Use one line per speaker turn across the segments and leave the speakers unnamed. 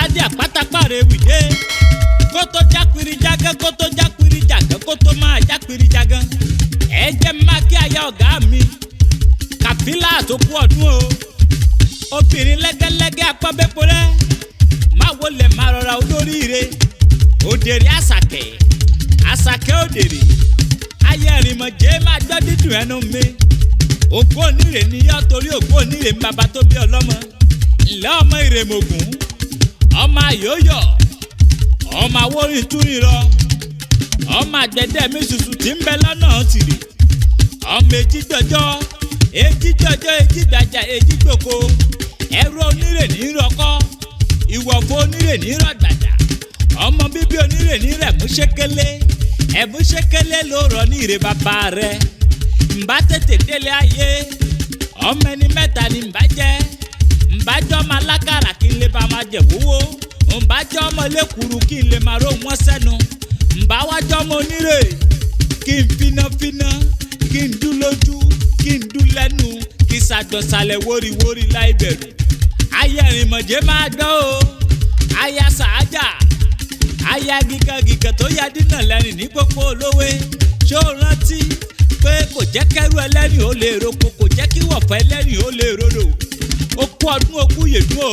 aládé àpáta pàrẹ̀ wìdé kó tó jápiri jágán kó tó jápiri jágán kó tó máa jápiri jágán ẹ jẹ́ máa kí aya ọ̀gá mi kàfílà tó kú ọdún o obìnrin lẹ́gẹ́lẹ́gẹ́ apọ́bẹ́pọ̀ rẹ̀ máa wọlé máa rọra olóríire òdèrè àsàkẹ́ òdèrè ayé ẹ̀rìnmọ̀jẹ́ máa gbọ́ dídùn ẹnu mi ògbó onírè níyọ́ torí ògbó onírè ń bàbá tó bí ọlọ́mọ ńlẹ́ ọmọ ìrèmọ̀gùn ọmọ àyòyọ̀ ọmọ awórin túnirọ ọmọ àgbẹ̀dẹ mi ṣùṣù tí ń bẹ lọ́nà tìrì ọmọ ejígbọjọ ejígbàjà ejígbòko ẹrú onírè ní rọkọ ìwọ̀fọ̀ onírè ní rọgbàjà ọmọ bíbí onírè ní rẹ̀ múṣékélé ẹ̀múṣékélé ló rọ ní ìrè bàbá rẹ̀ ǹbá tètè délé ayé ọmọ ẹni mẹ́ta ni ǹbá jẹ́ ǹbájọ́ ọmọ alákàrà kí n lè bá máa jẹ̀ wúwo ǹbájọ́ ọmọ lẹ́kùrú kí n lè máa ró wọn sẹ́nu ǹbáwájọ́ ọmọ onírè kí n fínáfíná kí n dú lójú kí n dú lẹ́nu kí sàgbọ̀nsálẹ̀ wóríwórí láì bẹ̀rù ayé ẹ̀rìnmọ̀jẹ́ máa gbọ́ o aya sàájà aya gígagíga tó yá dínà lẹ́rìn ní pópó olówé ṣó rántí pé kò jẹ́ kẹ́rù ẹlẹ́rìn ó lè roko kò jẹ́ kí wọ̀fọ̀ ẹlẹ́rìn ó lè rorò ó kú ọdún okú yèdún o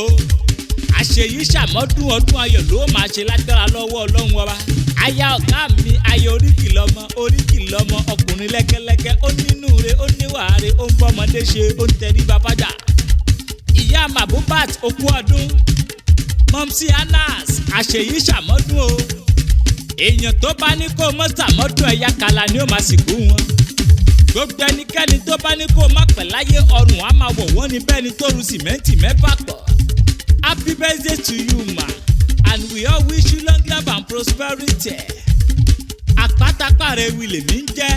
àṣeyí ṣàmọ́dún ọdún ayọ̀ ló máa ṣe lágbára lọ́wọ́ ọlọ́run ọba aya ọ̀gá mi aya oríkì lọ́mọ ọkùnrin lẹ́gẹ́lẹ́gẹ́ ó nínú re ó níwàáre ó ń bọ́mọdé ṣe ó ń tẹríba fájà ìyá mabubat okú ọdún mọ́mísí anas àṣeyí ṣàmọ́dún o èèyàn tó bá ní kó mọ́ ṣàmọ́dún ẹ̀yà kàlà ni ó máa sìnkú wọn gbogbo ẹnikẹ́ni tó bá ní kó má pẹ̀ láyé ọrùn á máa wọ̀ wọ́n ní bẹ́ẹ̀ ni tó ru sìmẹ́ǹtì mẹ́fà pọ̀ happy birthday to you ma and we all wish you long life and prosperity àpáta pàrẹ̀ wìlè mi ń jẹ́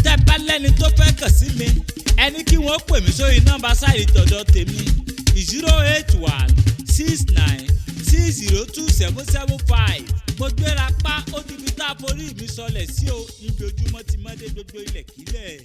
tẹ́ bá lẹ́ni tó fẹ́ kàn sí mi ẹni kí wọ́n pè mí sórí nọ́mbà sáìdì tọ̀dọ̀ tèmi 08169602775 mo gbéra pa ó ti fi tá a forí mi sọlẹ̀ sí o ibi ojúmọ́ ti mọ́dé gbogbo ilẹ̀ kílẹ̀.